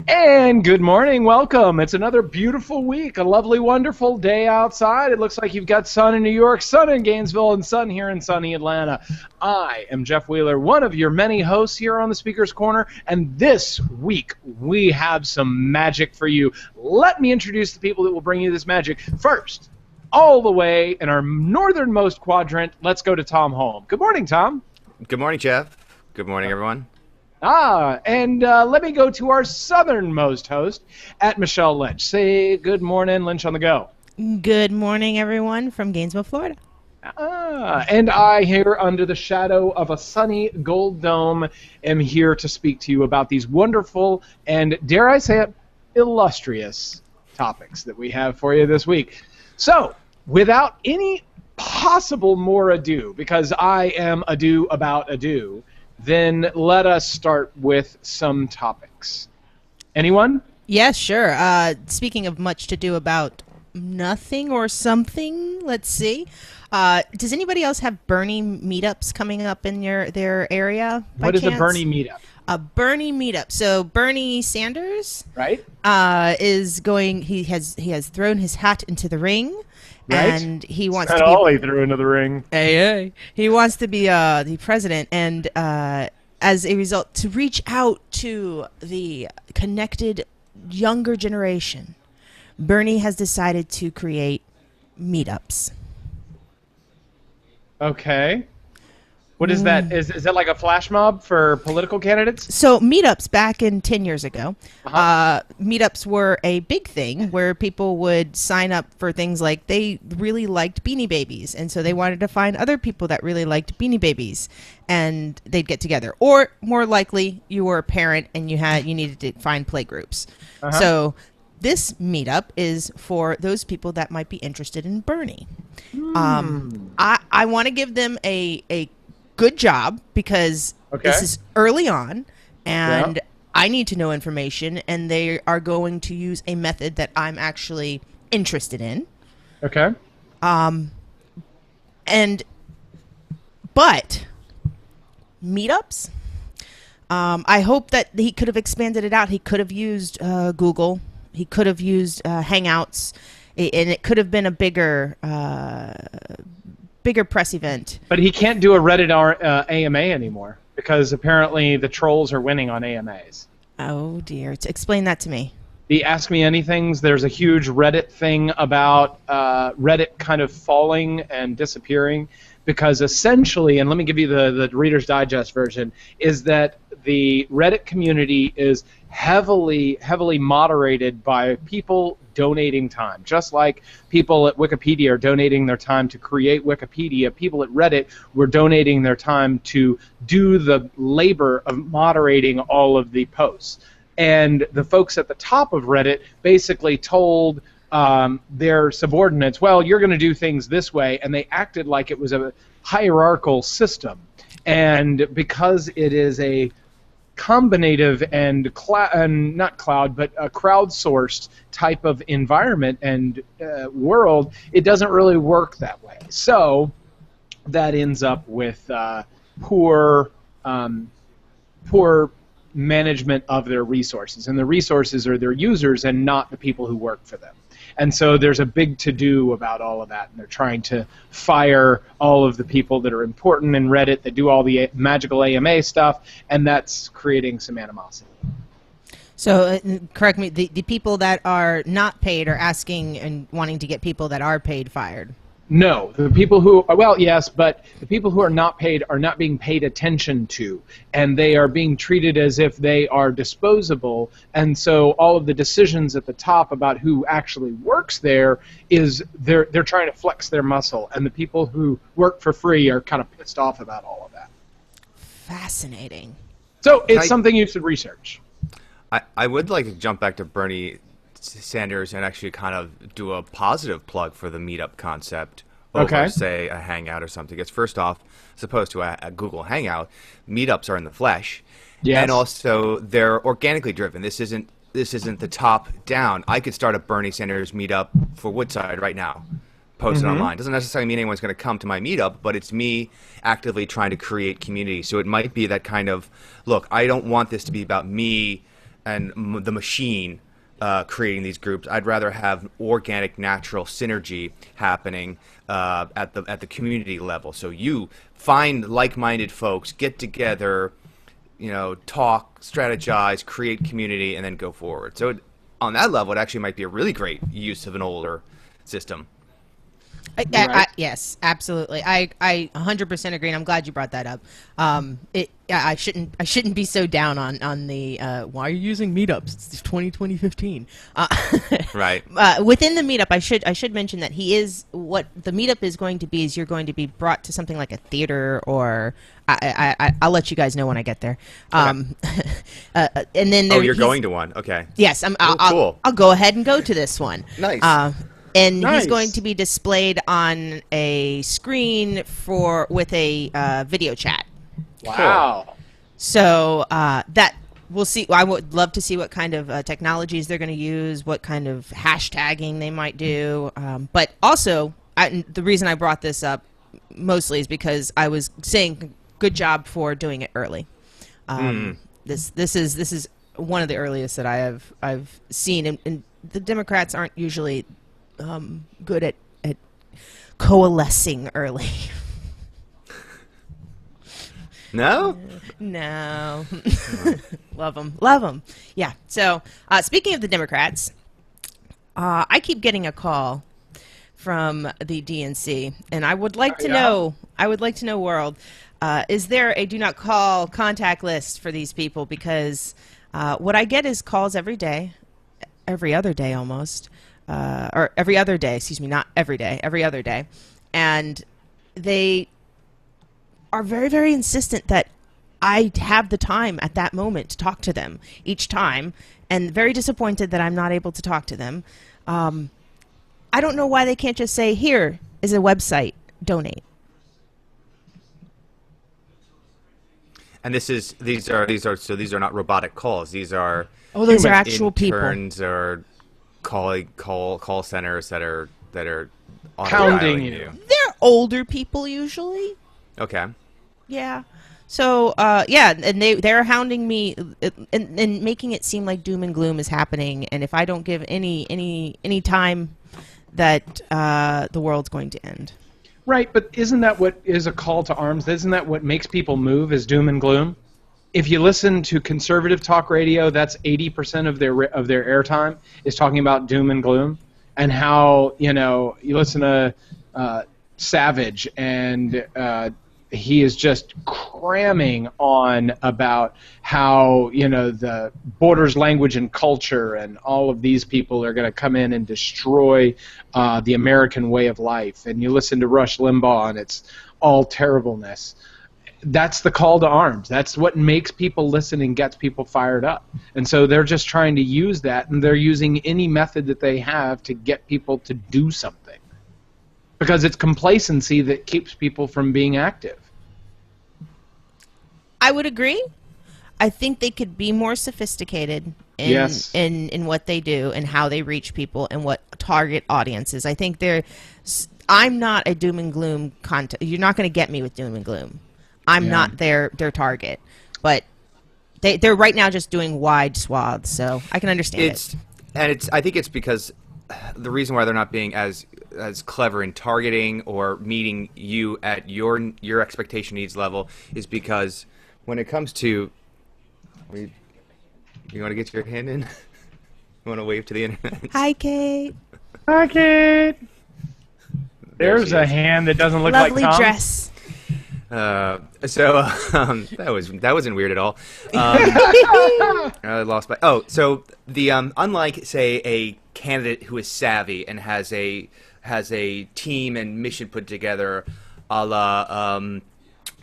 And good morning, welcome. It's another beautiful week, a lovely, wonderful day outside. It looks like you've got sun in New York, sun in Gainesville, and sun here in sunny Atlanta. I am Jeff Wheeler, one of your many hosts here on the Speaker's Corner, and this week we have some magic for you. Let me introduce the people that will bring you this magic. First, all the way in our northernmost quadrant, let's go to Thom Holm. Good morning, Thom. Good morning, Jeff. Good morning, everyone. And let me go to our southernmost host at Michelle Lynch. Say good morning, Lynch on the go. Good morning, everyone, from Gainesville, Florida. And I, here under the shadow of a sunny gold dome, am here to speak to you about these wonderful and, dare I say it, illustrious topics that we have for you this week. So, without any possible more ado, because I am ado about ado, then let us start with some topics. Anyone? Yes, sure. Speaking of much to do about nothing or something, let's see. Does anybody else have Bernie meetups coming up in their area? What is a Bernie meetup? A Bernie meetup. So Bernie Sanders, right, is going. He has thrown his hat into the ring. Right. And he wants to be all he threw into the ring. Hey. He wants to be the president, and as a result, to reach out to the connected younger generation, Bernie has decided to create meetups. Okay. What is that? Is that like a flash mob for political candidates? So meetups back in 10 years ago, meetups were a big thing where people would sign up for things like they really liked Beanie Babies, and so they wanted to find other people that really liked Beanie Babies, and they'd get together. Or more likely, you were a parent and you needed to find play groups. So this meetup is for those people that might be interested in Bernie. I want to give them a good job because this is early on and I need to know information, and they are going to use a method that I'm actually interested in. Okay. But meetups, I hope that he could have expanded it out. He could have used Google. He could have used Hangouts, and it could have been a bigger press event. But he can't do a Reddit AMA anymore because apparently the trolls are winning on AMAs. Oh dear. Explain that to me. The Ask Me Anythings, there's a huge Reddit thing about Reddit kind of falling and disappearing because essentially, and let me give you the Reader's Digest version, is that the Reddit community is heavily moderated by people donating time. Just like people at Wikipedia are donating their time to create Wikipedia, people at Reddit were donating their time to do the labor of moderating all of the posts. And the folks at the top of Reddit basically told their subordinates, well, you're going to do things this way, and they acted like it was a hierarchical system. And because it is a combinative and not cloud, but a crowdsourced type of environment and world, it doesn't really work that way. So that ends up with poor management of their resources, and the resources are their users and not the people who work for them. And so there's a big to-do about all of that, and they're trying to fire all of the people that are important in Reddit that do all the magical AMA stuff, and that's creating some animosity. So, correct me, the people that are not paid are asking and wanting to get people that are paid fired. No, the people who, well, yes, but the people who are not paid are not being paid attention to, and they are being treated as if they are disposable, and so all of the decisions at the top about who actually works there is they're trying to flex their muscle, and the people who work for free are kind of pissed off about all of that. Fascinating. So it's something you should research. I would like to jump back to Bernie Sanders and actually kind of do a positive plug for the meetup concept over, say, a Hangout or something. Because first off, as opposed to a Google Hangout, meetups are in the flesh, and also they're organically driven. This isn't the top down. I could start a Bernie Sanders meetup for Woodside right now, post it online. Doesn't necessarily mean anyone's going to come to my meetup, but it's me actively trying to create community. So it might be that kind of, look, I don't want this to be about me the machine creating these groups. I'd rather have organic, natural synergy happening at the community level. So you find like-minded folks, get together, talk, strategize, create community, and then go forward. So on that level, it actually might be a really great use of an older system. Yes, absolutely. I 100% agree, and I'm glad you brought that up. I shouldn't be so down on the why are you using meetups? It's 2015. Right. Within the meetup, I should mention that what the meetup is going to be is you're going to be brought to something like a theater, or I'll let you guys know when I get there. Okay. And then you're going to one. Okay. Yes, cool. I'll go ahead and go to this one. Nice. And Nice. he's going to be displayed on a screen with a video chat. Wow. So that we'll see. I would love to see what kind of technologies they're going to use, what kind of hashtagging they might do. But also, the reason I brought this up mostly is because I was saying good job for doing it early. This is one of the earliest that I've seen, and the Democrats aren't usually good at coalescing early. No? No. Love them. Yeah. So, speaking of the Democrats, I keep getting a call from the DNC, and I would like to know, World, is there a do not call contact list for these people? Because what I get is calls every day, every other day almost, or every other day, excuse me, not every day, every other day. And they are very, very insistent that I have the time at that moment to talk to them each time, and very disappointed that I'm not able to talk to them. I don't know why they can't just say, here is a website, donate. And these are not robotic calls. These are those are actual people. Interns or call centers that are Pounding auto-dialing you. They're older people usually. Okay. Yeah. So, and they're hounding me and making it seem like doom and gloom is happening, and if I don't give any time, that the world's going to end. Right, but isn't that what is a call to arms? Isn't that what makes people move, is doom and gloom? If you listen to conservative talk radio, that's 80% of their airtime is talking about doom and gloom, and how you listen to Savage, and he is just cramming on about how the borders, language, and culture, and all of these people are going to come in and destroy the American way of life. And you listen to Rush Limbaugh, and it's all terribleness. That's the call to arms. That's what makes people listen and gets people fired up. And so they're just trying to use that, and they're using any method that they have to get people to do something. Because it's complacency that keeps people from being active. I would agree. I think they could be more sophisticated in what they do and how they reach people and what target audiences. I think I'm not a doom and gloom content. You're not going to get me with doom and gloom. I'm not their target. But they're right now just doing wide swaths, so I can understand it. And I think it's because the reason why they're not being as clever in targeting or meeting you at your expectation needs level is because when it comes to, you want to get your hand in? You want to wave to the internet? Hi, Kate. Hi, Kate. There's a hand that doesn't look like Thom. Lovely dress. That wasn't weird at all. I lost my. So the unlike say a candidate who is savvy and has a team and mission put together, a la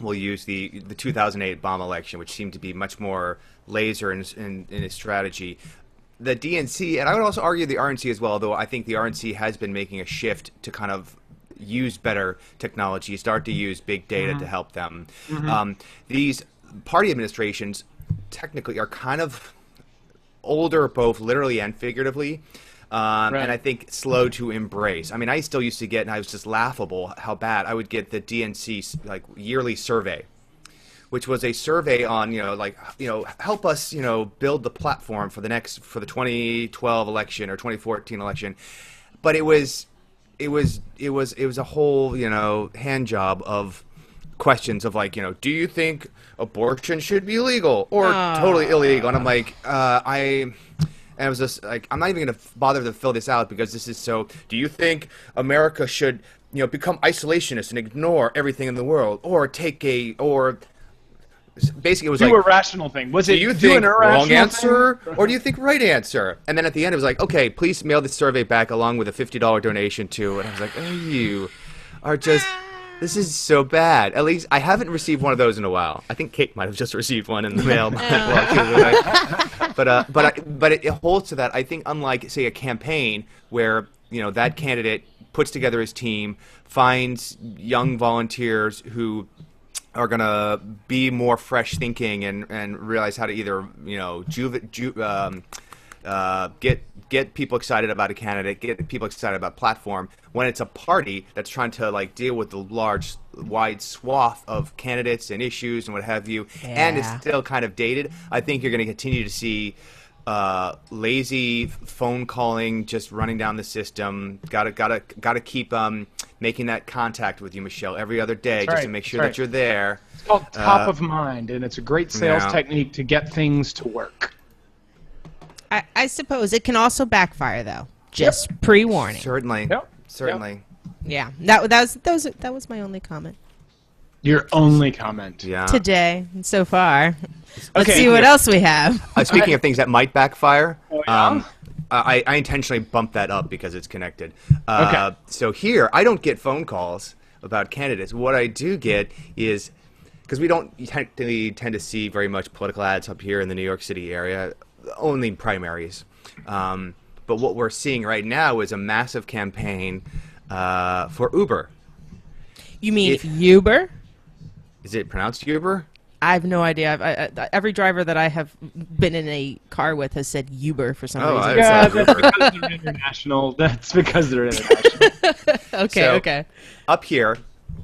we'll use the 2008 bomb election, which seemed to be much more laser in its strategy. The DNC, and I would also argue the RNC as well, though I think the RNC has been making a shift to kind of use better technology, start to use big data to help them. These party administrations technically are kind of older, both literally and figuratively, and I think slow to embrace. I mean, I still used to get, and I was just laughable how bad, I would get the DNC yearly survey, which was a survey on, help us, build the platform for the 2012 election or 2014 election. But it was a whole, hand job of questions of like, do you think abortion should be legal or totally illegal? And I'm like, and it was just like, I'm not even going to bother to fill this out because this is so, do you think America should, become isolationist and ignore everything in the world basically it was do a rational thing. Was it do you think wrong answer thing? or do you think right answer? And then at the end it was like, okay, please mail the survey back along with a $50 donation too. And I was like, oh, you are just, this is so bad. At least I haven't received one of those in a while. I think Kate might have just received one in the mail. But it holds to that. I think unlike, say, a campaign where, that candidate puts together his team, finds young volunteers who are going to be more fresh thinking and realize how to either, get people excited about a candidate, get people excited about platform. When it's a party that's trying to like deal with the wide swath of candidates and issues and what have you, and it's still kind of dated, I think you're going to continue to see lazy phone calling, just running down the system. Gotta keep making that contact with you, Michelle, every other day, just to make sure that you're there. It's called top of mind, and it's a great sales technique to get things to work. I suppose it can also backfire, though. Just pre-warning. Certainly. Yep. Certainly. Yeah. That was my only comment. Your only comment. Today, so far. Let's see what else we have. Speaking of things that might backfire, I intentionally bumped that up because it's connected. So here, I don't get phone calls about candidates. What I do get is, because we don't tend to see very much political ads up here in the New York City area, only primaries. But what we're seeing right now is a massive campaign for Uber. You mean Uber? Is it pronounced Uber? I have no idea. Every driver that I have been in a car with has said Uber for some reason. Yeah, that's because they're international. That's because they're international. Okay. Up here,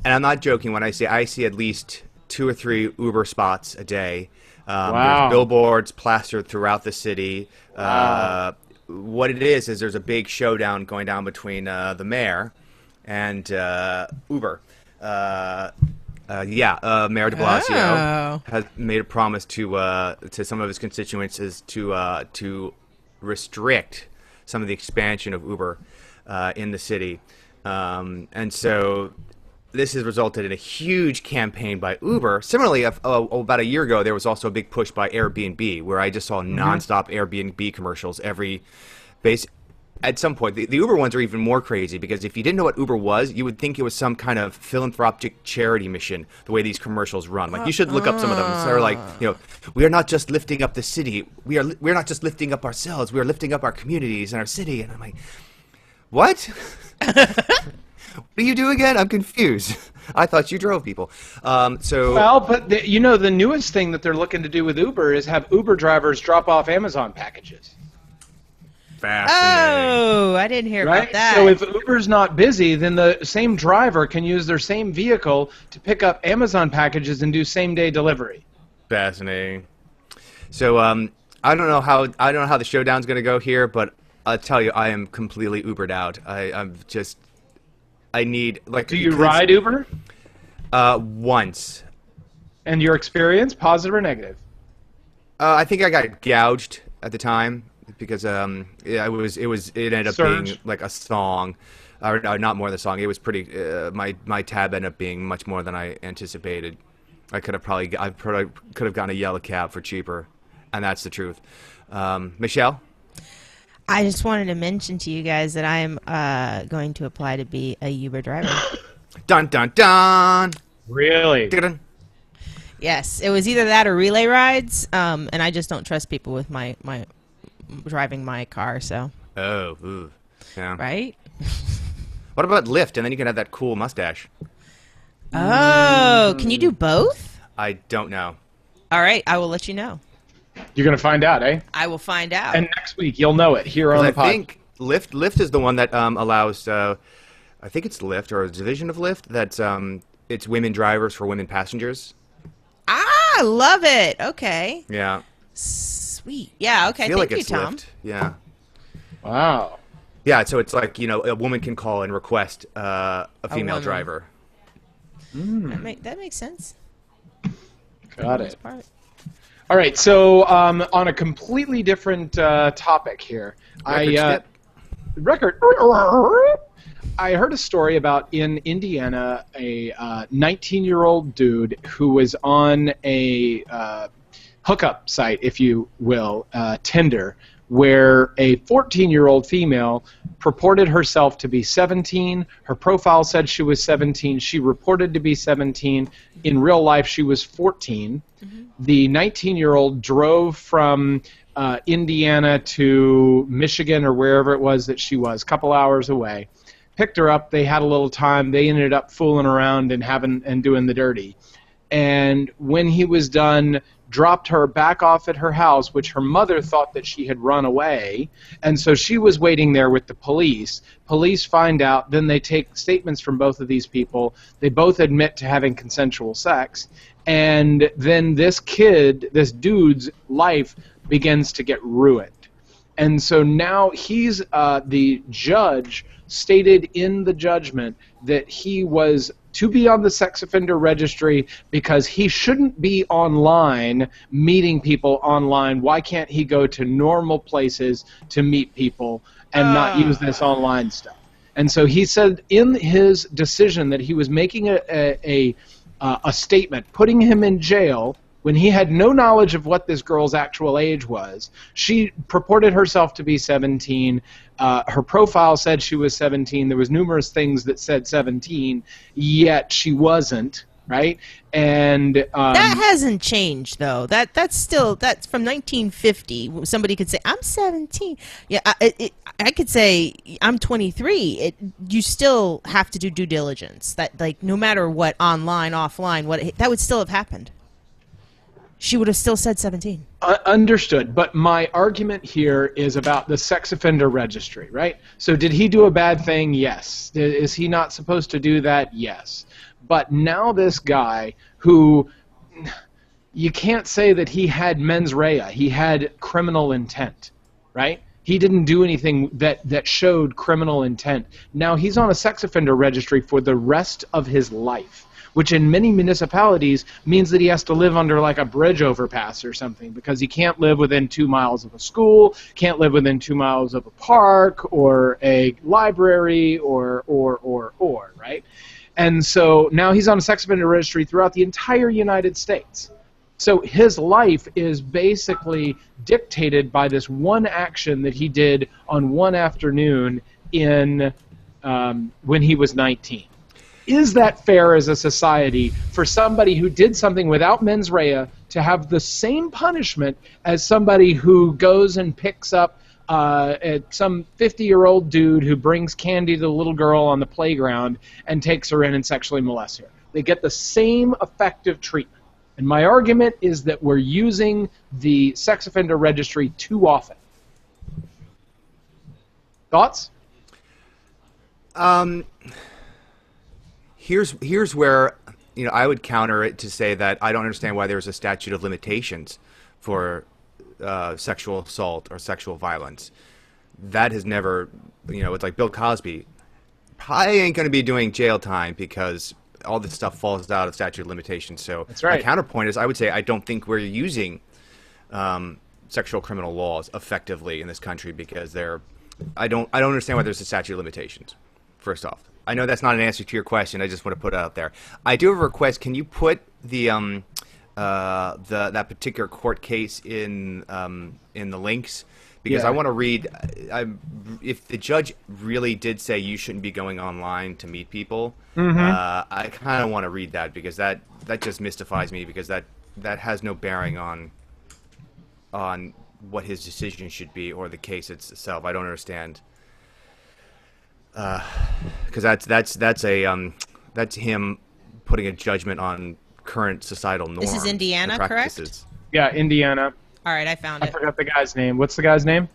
and I'm not joking when I see at least 2 or 3 Uber spots a day. There's billboards plastered throughout the city. What it is there's a big showdown going down between the mayor and Uber. Mayor de Blasio has made a promise to some of his constituents to restrict some of the expansion of Uber in the city, and so this has resulted in a huge campaign by Uber. Similarly, about a year ago, there was also a big push by Airbnb, where I just saw nonstop Airbnb commercials every base. At some point, the Uber ones are even more crazy, because if you didn't know what Uber was, you would think it was some kind of philanthropic charity mission, the way these commercials run. Like, you should look up some of them. So they're like, we are not just lifting up the city. We're not just lifting up ourselves. We are lifting up our communities and our city. And I'm like, what? What do you do again? I'm confused. I thought you drove people. But the newest thing that they're looking to do with Uber is have Uber drivers drop off Amazon packages. Fascinating. Oh, I didn't hear about that. So if Uber's not busy, then the same driver can use their same vehicle to pick up Amazon packages and do same-day delivery. Fascinating. So I don't know how the showdown's going to go here, but I'll tell you, I am completely Ubered out. I need, like... Do you ride Uber? Once. And your experience, positive or negative? I think I got gouged at the time because it ended up being like a song, or not more than a song. It was pretty. My tab ended up being much more than I anticipated. I could have gotten a yellow cab for cheaper, and that's the truth. Michelle? I just wanted to mention to you guys that I am going to apply to be a Uber driver. Dun dun dun. Really? Dun. Yes, it was either that or relay rides, and I just don't trust people with my driving my car. So. Oh, ooh. Yeah. Right. What about Lyft? And then you can have that cool mustache. Oh, can you do both? I don't know. All right, I will let you know. You're going to find out, eh? I will find out. And next week, you'll know it here on the pod. I think Lyft is the one that allows, I think it's Lyft or a division of Lyft, that's it's women drivers for women passengers. Ah! I love it. Okay. Yeah. Sweet. Yeah. Okay. I feel Thank like you, it's Tom. Lyft. Yeah. Wow. Yeah, so it's like, a woman can call and request a female woman. driver. That makes sense. Got it. All right, so on a completely different topic here, Record I heard a story about in Indiana a 19-year-old dude who was on a hookup site, if you will, Tinder, where a 14-year-old female purported herself to be 17. Her profile said she was 17. She reported to be 17. In real life, she was 14. Mm-hmm. The 19-year-old drove from Indiana to Michigan or wherever it was that she was, a couple hours away. Picked her up. They had a little time. They ended up fooling around and doing the dirty. And when he was done, dropped her back off at her house, which her mother thought that she had run away, and so she was waiting there with the police. Police find out, then they take statements from both of these people. They both admit to having consensual sex, and then this dude's life begins to get ruined. And so now the judge stated in the judgment that he was to be on the sex offender registry because he shouldn't be online meeting people online. Why can't he go to normal places to meet people and not use this online stuff? And so he said in his decision that he was making a statement, putting him in jail when he had no knowledge of what this girl's actual age was. She purported herself to be 17. Her profile said she was 17. There was numerous things that said 17, yet she wasn't, right? And that hasn't changed, though. That's from 1950. Somebody could say, I'm 17. Yeah, I could say, I'm 23. You still have to do due diligence. That, like, no matter what, online, offline, that would still have happened. She would have still said 17. Understood. But my argument here is about the sex offender registry, right? So did he do a bad thing? Yes. Is he not supposed to do that? Yes. But now this guy who, you can't say that he had mens rea. He had criminal intent, right? He didn't do anything that showed criminal intent. Now he's on a sex offender registry for the rest of his life, which in many municipalities means that he has to live under like a bridge overpass or something because he can't live within 2 miles of a school, can't live within 2 miles of a park or a library or, right? And so now he's on a sex offender registry throughout the entire United States. So his life is basically dictated by this one action that he did on one afternoon when he was 19. Is that fair as a society for somebody who did something without mens rea to have the same punishment as somebody who goes and picks up some 50-year-old dude who brings candy to the little girl on the playground and takes her in and sexually molests her? They get the same effective treatment. And my argument is that we're using the sex offender registry too often. Thoughts? Here's where I would counter it to say that I don't understand why there's a statute of limitations for sexual assault or sexual violence. That has never, it's like Bill Cosby. Probably ain't going to be doing jail time because all this stuff falls out of statute of limitations. So that's right. My counterpoint is I would say I don't think we're using sexual criminal laws effectively in this country because I don't understand why there's a statute of limitations, first off. I know that's not an answer to your question. I just want to put it out there. I do have a request. Can you put that particular court case in the links? Because I want to read. If the judge really did say you shouldn't be going online to meet people, I kind of want to read that because that just mystifies me because that has no bearing on what his decision should be or the case itself. I don't understand. Because that's him putting a judgment on current societal norms. This is Indiana, correct? Yeah, Indiana. All right, I found it. I forgot the guy's name. What's the guy's name?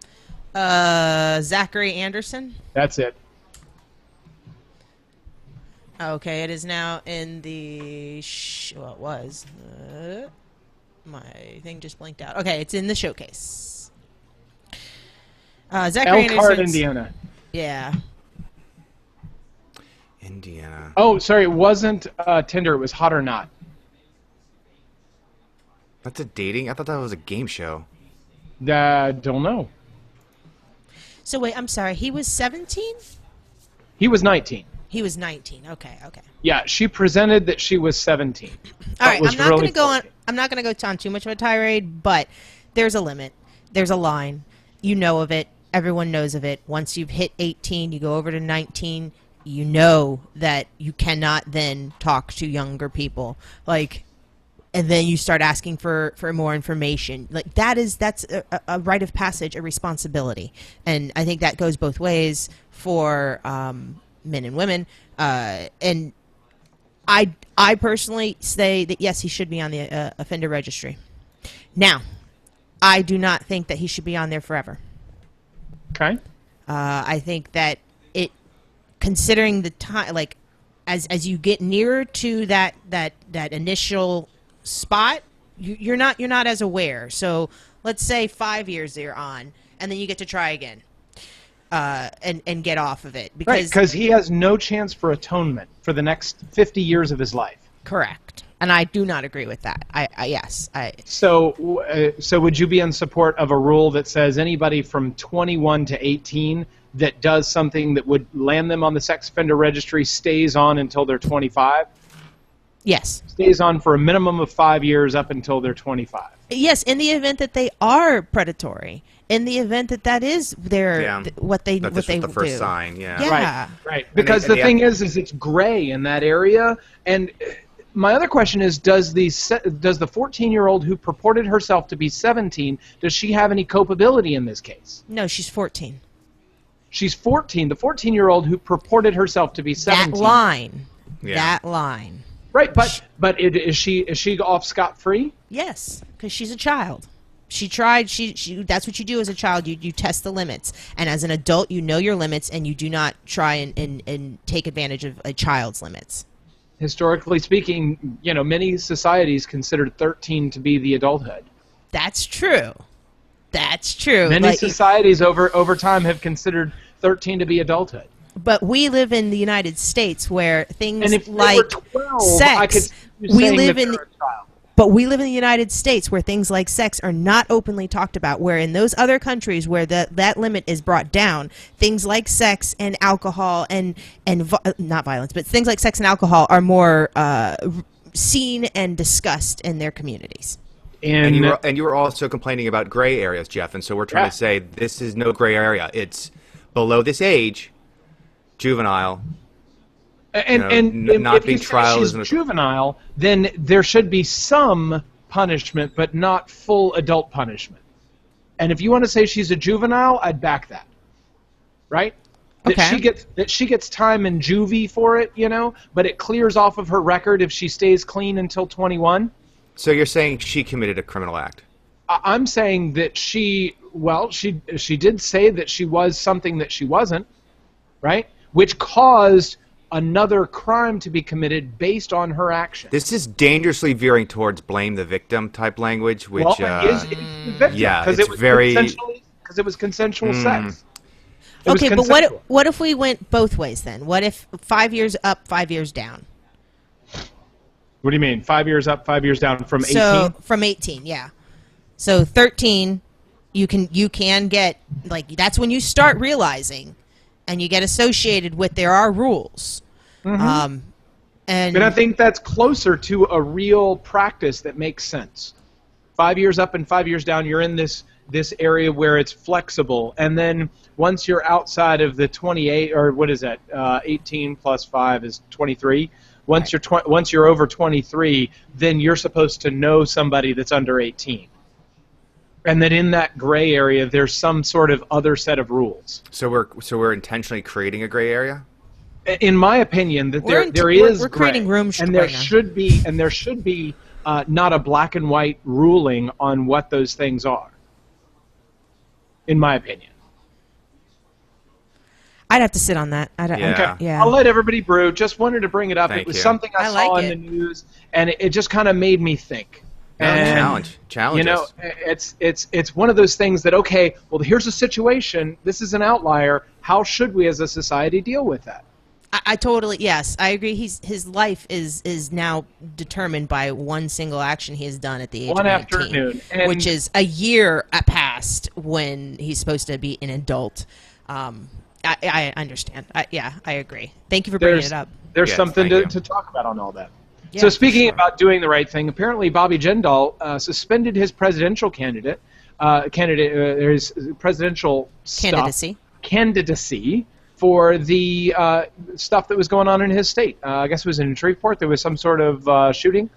Zachary Anderson. That's it. Okay, it is now in the. Well, it was. My thing just blinked out. Okay, it's in the showcase. Zachary Elkhart, Indiana. Yeah. Indiana. Oh, sorry, it wasn't Tinder. It was Hot or Not. That's a dating? I thought that was a game show. Don't know. So wait, I'm sorry. He was 17? He was 19. He was 19. Okay. Yeah, she presented that she was 17. All right, I'm not going to go on. I'm not going to go on too much of a tirade, but there's a limit. There's a line. You know of it. Everyone knows of it. Once you've hit 18, you go over to 19. You know that you cannot then talk to younger people. And then you start asking for more information. That's a rite of passage, a responsibility. And I think that goes both ways for men and women. And I personally say that, yes, he should be on the offender registry. Now, I do not think that he should be on there forever. Okay. I think that considering the time, as you get nearer to that initial spot, you're not as aware. So let's say 5 years you're on, and then you get to try again, and get off of it because he has no chance for atonement for the next 50 years of his life. Correct, and I do not agree with that. Yes. So would you be in support of a rule that says anybody from 21 to 18 that does something that would land them on the sex offender registry stays on until they're 25? Yes. Stays on for a minimum of 5 years up until they're 25. Yes, in the event that they are predatory, in the event that is what they the first sign. Yeah. Right. Because the thing is it's gray in that area. And my other question is, does the 14-year-old who purported herself to be 17, does she have any culpability in this case? No, she's 14. She's 14. The 14-year-old who purported herself to be 17. That line. Right, but is she off scot-free? Yes, because she's a child. She tried. She. That's what you do as a child. You test the limits, and as an adult, you know your limits, and you do not try and take advantage of a child's limits. Historically speaking, many societies considered 13 to be the adulthood. That's true. Many societies over time have considered 13 to be adulthood. But we live in the United States where things like 12, sex, we live in the United States where things like sex are not openly talked about, where in those other countries where that limit is brought down, things like sex and alcohol and not violence, but things like sex and alcohol are more seen and discussed in their communities. And you were also complaining about gray areas, Jeff, and so we're trying to say this is no gray area. It's below this age, juvenile, and not being trial is juvenile, then there should be some punishment, but not full adult punishment. And if you want to say she's a juvenile, I'd back that. Right? Okay. That she gets time in juvie for it, but it clears off of her record if she stays clean until 21. So you're saying she committed a criminal act? I'm saying that she did say that she was something that she wasn't, right? Which caused another crime to be committed based on her action. This is dangerously veering towards blame the victim type language, which it's the victim, because it was consensual sex. Okay, but what if we went both ways then? What if 5 years up, 5 years down? What do you mean? 5 years up, 5 years down from 18? So from 18, yeah. So 13, you can get that's when you start realizing, and you get associated with there are rules. Mm-hmm. And I think that's closer to a real practice that makes sense. 5 years up and 5 years down, you're in this area where it's flexible, and then once you're outside of the 28, or what is that? 18 plus 5 is 23. Once you're over 23, then you're supposed to know somebody that's under 18. And that in that gray area, there's some sort of other set of rules. So we're intentionally creating a gray area? In my opinion, that there is we're creating room, and there should be not a black and white ruling on what those things are. In my opinion. I'd have to sit on that. I'll let everybody brew. Just wanted to bring it up. It was something I saw in the news, and it just kind of made me think. And, challenges. You know, it's one of those things that, okay, well, here's a situation. This is an outlier. How should we as a society deal with that? I totally, yes, I agree. His life is now determined by one single action he has done at the age of 19, afternoon, which is a year past when he's supposed to be an adult. I understand. I agree. Thank you for bringing it up. There's something to talk about on all that. Yeah, so speaking about doing the right thing, apparently Bobby Jindal suspended his presidential his presidential candidacy for the stuff that was going on in his state. I guess it was in Shreveport. There was some sort of shooting.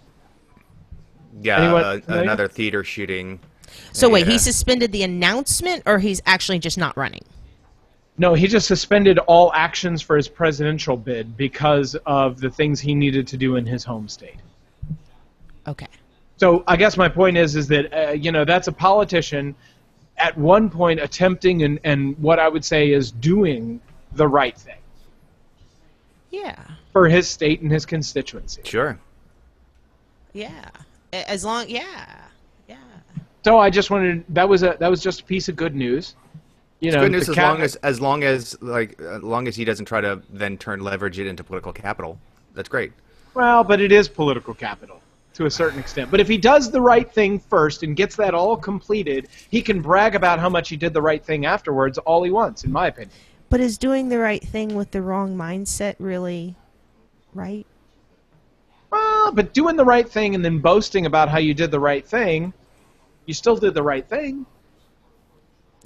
Yeah, another theater shooting. So wait, he suspended the announcement, or he's actually just not running? No, he just suspended all actions for his presidential bid because of the things he needed to do in his home state. Okay. So I guess my point is that that's a politician at one point attempting and what I would say is doing the right thing. Yeah. For his state and his constituency. Sure. Yeah. Yeah. So I just wanted that was just a piece of good news. It's good news as long as he doesn't try to then leverage it into political capital. That's great. Well, but it is political capital to a certain extent. But if he does the right thing first and gets that all completed, he can brag about how much he did the right thing afterwards all he wants, in my opinion. But is doing the right thing with the wrong mindset really right? Well, but doing the right thing and then boasting about how you did the right thing, you still did the right thing.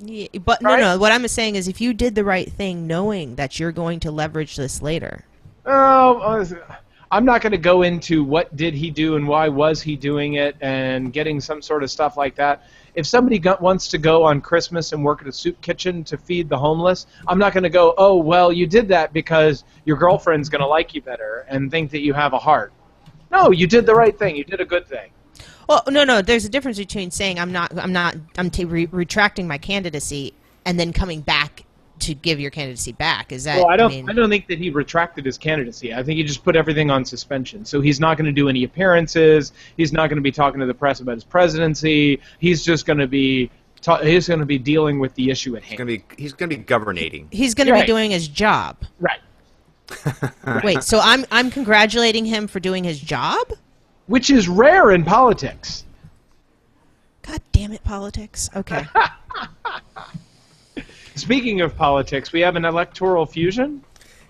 Yeah, but right? No. What I'm saying is, if you did the right thing, knowing that you're going to leverage this later. Oh, I'm not going to go into what did he do and why was he doing it and getting some sort of stuff like that. If somebody wants to go on Christmas and work at a soup kitchen to feed the homeless, I'm not going to go, oh, well, you did that because your girlfriend's going to like you better and think that you have a heart. No, you did the right thing. You did a good thing. Well, no. There's a difference between saying I'm retracting my candidacy and then coming back to give your candidacy back. Is that? Well, I don't think that he retracted his candidacy. I think he just put everything on suspension. So he's not going to do any appearances. He's not going to be talking to the press about his presidency. He's just going to be dealing with the issue at hand. He's going to be governating. He's going to be doing his job. Right. Wait. So I'm congratulating him for doing his job? Which is rare in politics. God damn it, politics. Okay. Speaking of politics, we have an electoral fusion?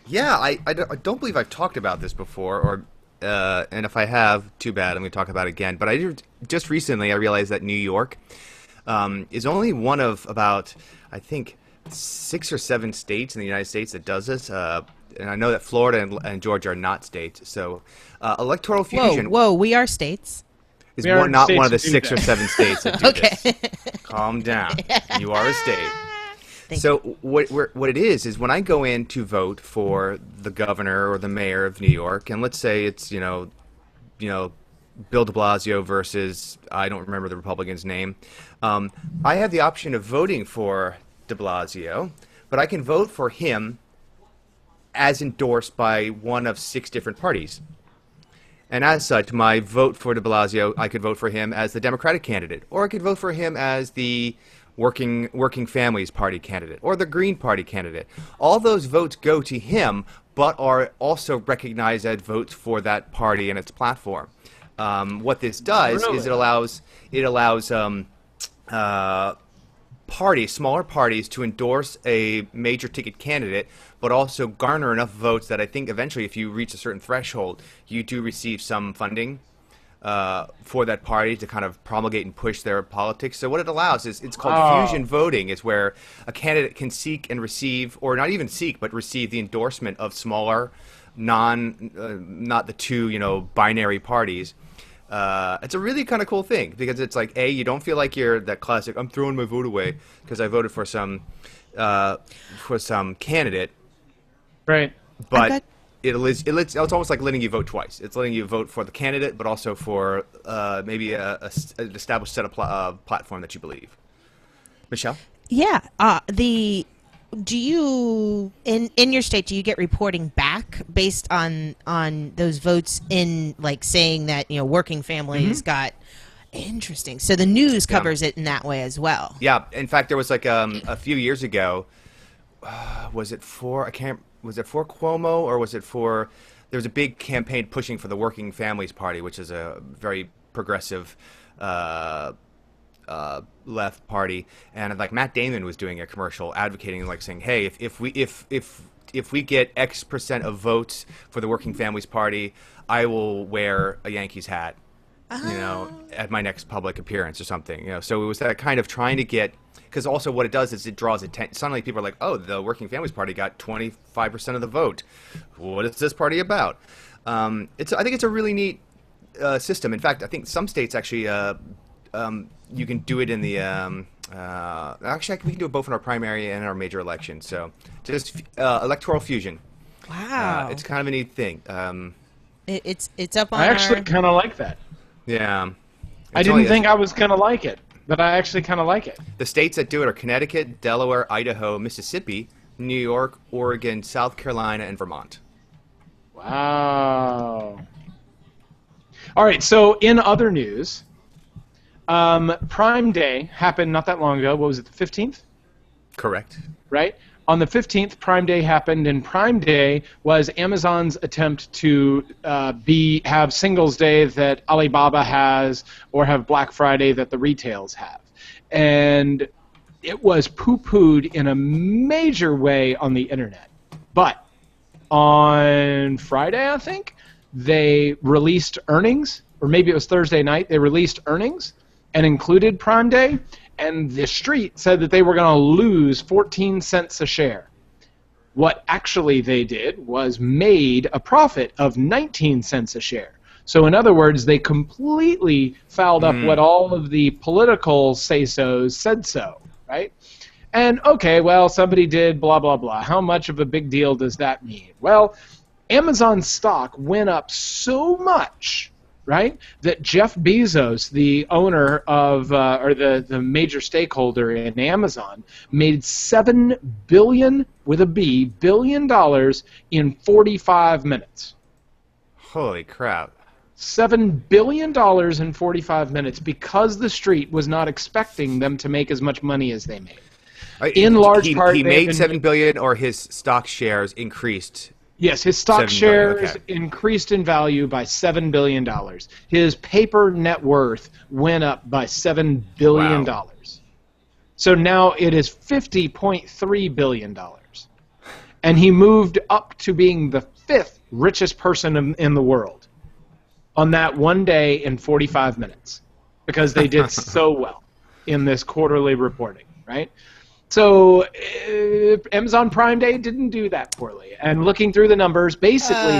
Yeah, I don't believe I've talked about this before, and if I have, too bad, I'm going to talk about it again. But just recently I realized that New York is only one of about, I think, 6 or 7 states in the United States that does this. And I know that Florida and Georgia are not states. So electoral fusion. Whoa, we are states. Is not one of the 6 or 7 states that do this. Calm down. You are a state. So what it is when I go in to vote for the governor or the mayor of New York, and let's say it's Bill de Blasio versus I don't remember the Republican's name, I have the option of voting for de Blasio, but I can vote for him as endorsed by one of 6 different parties. And as such, my vote for de Blasio, I could vote for him as the Democratic candidate, or I could vote for him as the Working Families Party candidate, or the Green Party candidate. All those votes go to him, but are also recognized as votes for that party and its platform. What this does is it allows smaller parties to endorse a major ticket candidate, but also garner enough votes that I think eventually, if you reach a certain threshold, you do receive some funding for that party to kind of promulgate and push their politics. So what it allows is it's called fusion voting. It's where a candidate can seek and receive, or not even seek, but receive the endorsement of smaller, not the two binary parties. It's a really kind of cool thing because it's like, you don't feel like you're that classic, I'm throwing my vote away because I voted for some candidate. Right. But it's almost like letting you vote twice. It's letting you vote for the candidate, but also for maybe an established set of platform that you believe. Michelle? Yeah. Do you in your state, do you get reporting back based on those votes in, like, saying that Working Families got Interesting. So the news covers it in that way as well. Yeah. In fact, there was like a few years ago. Was it for Cuomo or was it for? There was a big campaign pushing for the Working Families Party, which is a very progressive left party, and like Matt Damon was doing a commercial advocating, like saying, "Hey, if we get X percent of votes for the Working Families Party, I will wear a Yankees hat, at my next public appearance or something." So it was that kind of trying to get. Because also what it does is it draws attention. Suddenly people are like, oh, the Working Families Party got 25% of the vote. What is this party about? I think it's a really neat system. In fact, I think some states actually, you can do it in the... actually, we can do it both in our primary and our major election. So just electoral fusion. Wow. It's kind of a neat thing. It's up on I actually kind of like that. Yeah. I didn't think I was going to like it. But I actually kind of like it. The states that do it are Connecticut, Delaware, Idaho, Mississippi, New York, Oregon, South Carolina, and Vermont. Wow. All right, so in other news, Prime Day happened not that long ago. What was it, the 15th? Correct. Right? On the 15th, Prime Day happened, and Prime Day was Amazon's attempt to have Singles Day that Alibaba has or have Black Friday that the retails have. And it was poo-pooed in a major way on the internet. But on Friday, I think, they released earnings, or maybe it was Thursday night, they released earnings and included Prime Day. And the street said that they were going to lose 14 cents a share. What actually they did was made a profit of 19 cents a share. So in other words, they completely fouled up what all of the political say-sos said so, right? And okay, well, somebody did blah, blah, blah. How much of a big deal does that mean? Well, Amazon stock went up so much, right, that Jeff Bezos, the owner of, or the major stakeholder in Amazon, made $7 billion, with a B, billion dollars in 45 minutes. Holy crap. $7 billion in 45 minutes because the street was not expecting them to make as much money as they made. In large part, he made $7 billion, or his stock shares increased. Yes, his stock shares increased in value by $7 billion. His paper net worth went up by $7 billion. Wow. So now it is $50.3 billion. And he moved up to being the 5th richest person in the world on that one day in 45 minutes because they did so well in this quarterly reporting, right? So Amazon Prime Day didn't do that poorly. And looking through the numbers, basically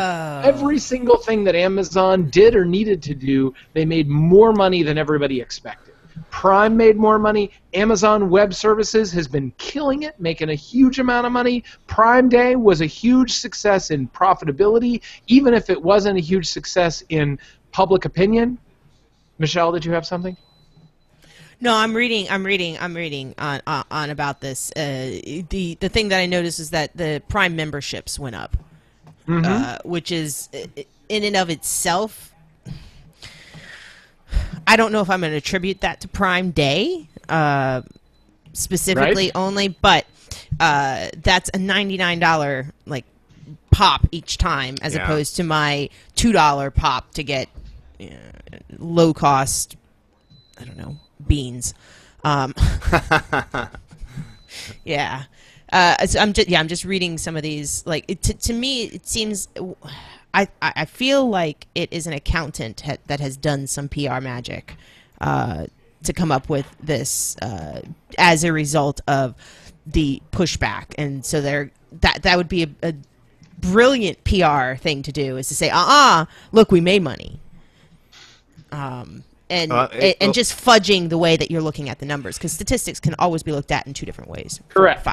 every single thing that Amazon did or needed to do, they made more money than everybody expected. Prime made more money. Amazon Web Services has been killing it, making a huge amount of money. Prime Day was a huge success in profitability, even if it wasn't a huge success in public opinion. Michelle, did you have something? No, I'm reading on about this. The thing that I noticed is that the Prime memberships went up, which is in and of itself. I don't know if I'm going to attribute that to Prime Day specifically only, but that's a $99 like pop each time, as opposed to my $2 pop to get low cost. I don't know. Beans. Yeah. So I'm just reading some of these. Like to me, it seems I feel like it is an accountant that has done some PR magic to come up with this as a result of the pushback, and so that would be a brilliant PR thing to do, is to say, look, we made money. And just fudging the way that you're looking at the numbers, because statistics can always be looked at in two different ways. Correct.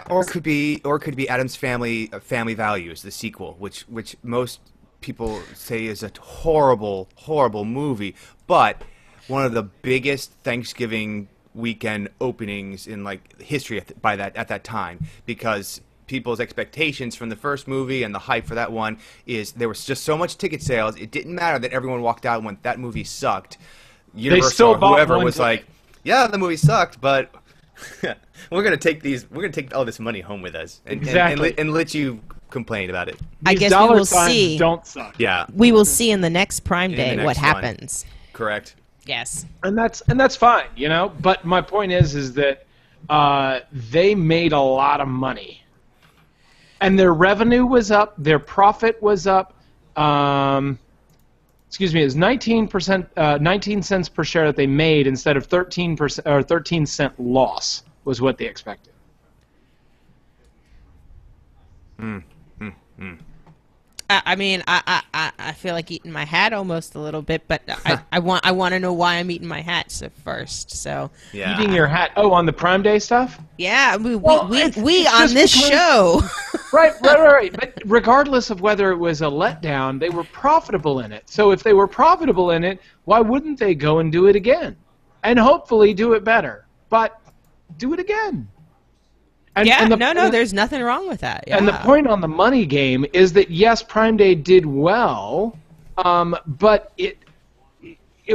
Or it could be Addams Family Values, the sequel, which most people say is a horrible, horrible movie, but one of the biggest Thanksgiving weekend openings in like history at that time, because people's expectations from the first movie and the hype for that one is there was just so much ticket sales. It didn't matter that everyone walked out and went, that movie sucked. Universal or whoever was like, yeah, the movie sucked, but we're gonna take all this money home with us and let you complain about it. I guess we will see. Don't suck. Yeah, we will see in the next Prime Day what happens. Correct. Yes, and that's fine, you know. But my point is that they made a lot of money, and their revenue was up, their profit was up. Excuse me, it was 19 cents per share that they made instead of 13% or 13-cent loss was what they expected. I mean, I feel like eating my hat almost a little bit, but I want to know why I'm eating my hat first. So yeah. Eating your hat. Oh, on the Prime Day stuff? Yeah, we on this show. Right. But regardless of whether it was a letdown, they were profitable in it. So if they were profitable in it, why wouldn't they go and do it again? And hopefully do it better. But do it again. There's nothing wrong with that. Yeah. And the point on the money game is that, yes, Prime Day did well, but it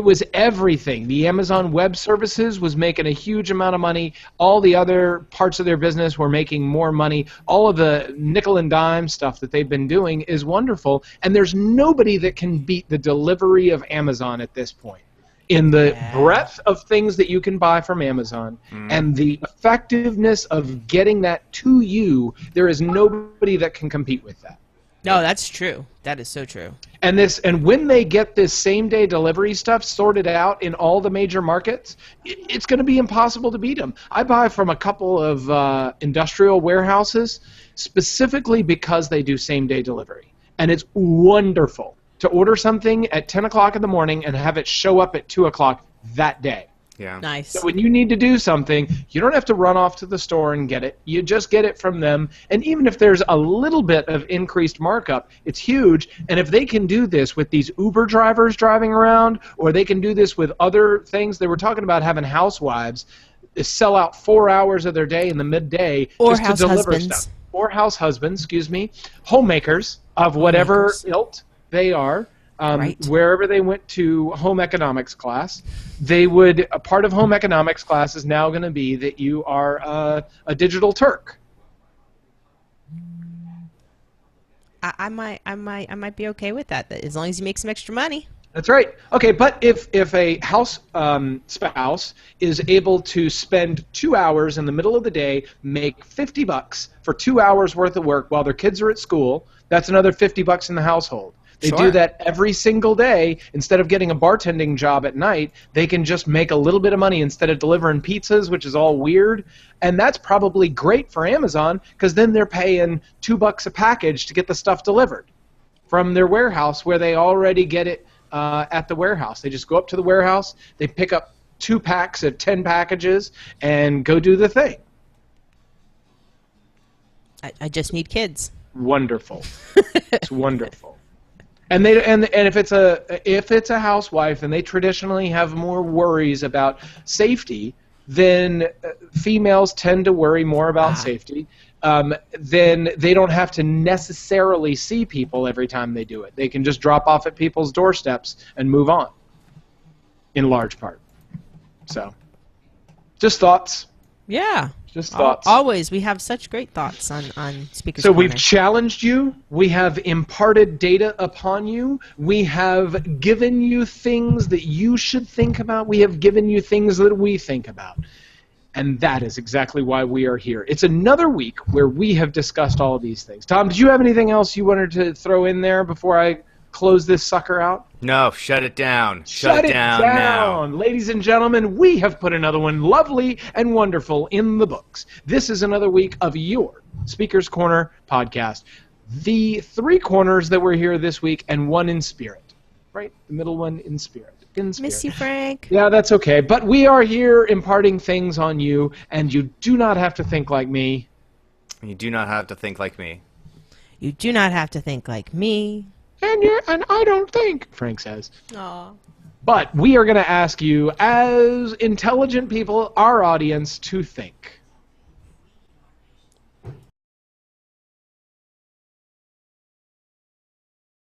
was everything. The Amazon Web Services was making a huge amount of money. All the other parts of their business were making more money. All of the nickel and dime stuff that they've been doing is wonderful, and there's nobody that can beat the delivery of Amazon at this point. In the breadth of things that you can buy from Amazon and the effectiveness of getting that to you, there is nobody that can compete with that. No, that's true. That is so true. And when they get this same-day delivery stuff sorted out in all the major markets, it's going to be impossible to beat them. I buy from a couple of industrial warehouses specifically because they do same-day delivery, and it's wonderful to order something at 10 o'clock in the morning and have it show up at 2 o'clock that day. Yeah. Nice. So when you need to do something, you don't have to run off to the store and get it. You just get it from them. And even if there's a little bit of increased markup, it's huge. And if they can do this with these Uber drivers driving around, or they can do this with other things, they were talking about having housewives sell out 4 hours of their day in the midday just to deliver stuff. Or house husbands, homemakers of whatever ilk they are. Wherever they went to home economics class, a part of home economics class is now going to be that you are a digital Turk. I might be okay with that as long as you make some extra money. That's right. Okay, but if a house spouse is able to spend 2 hours in the middle of the day, make $50 for 2 hours worth of work while their kids are at school, that's another $50 in the household. They do that every single day. Instead of getting a bartending job at night, they can just make a little bit of money instead of delivering pizzas, which is all weird. And that's probably great for Amazon because then they're paying $2 a package to get the stuff delivered from their warehouse where they already get it at the warehouse. They just go up to the warehouse, they pick up 2 packs of 10 packages, and go do the thing. I just need kids. Wonderful. It's wonderful. And if it's a housewife and they traditionally have more worries about safety, then females tend to worry more about safety. Then they don't have to necessarily see people every time they do it. They can just drop off at people's doorsteps and move on, in large part. So, just thoughts. Yeah. Just thoughts. Always. We have such great thoughts on Speaker's So Corner. we've challenged you. We have imparted data upon you. We have given you things that you should think about. We have given you things that we think about. And that is exactly why we are here. It's another week where we have discussed all of these things. Tom, did you have anything else you wanted to throw in there before I close this sucker out? No, shut it down. Shut it down now. Ladies and gentlemen, we have put another one lovely and wonderful in the books. This is another week of your Speaker's Corner podcast. The 3 corners that were here this week and one in spirit. Right? The middle one in spirit. Miss you, Frank. Yeah, that's okay. But we are here imparting things on you, and you do not have to think like me. You do not have to think like me. You do not have to think like me. And I don't think, Frank says. Aw. But we are going to ask you, as intelligent people, our audience, to think.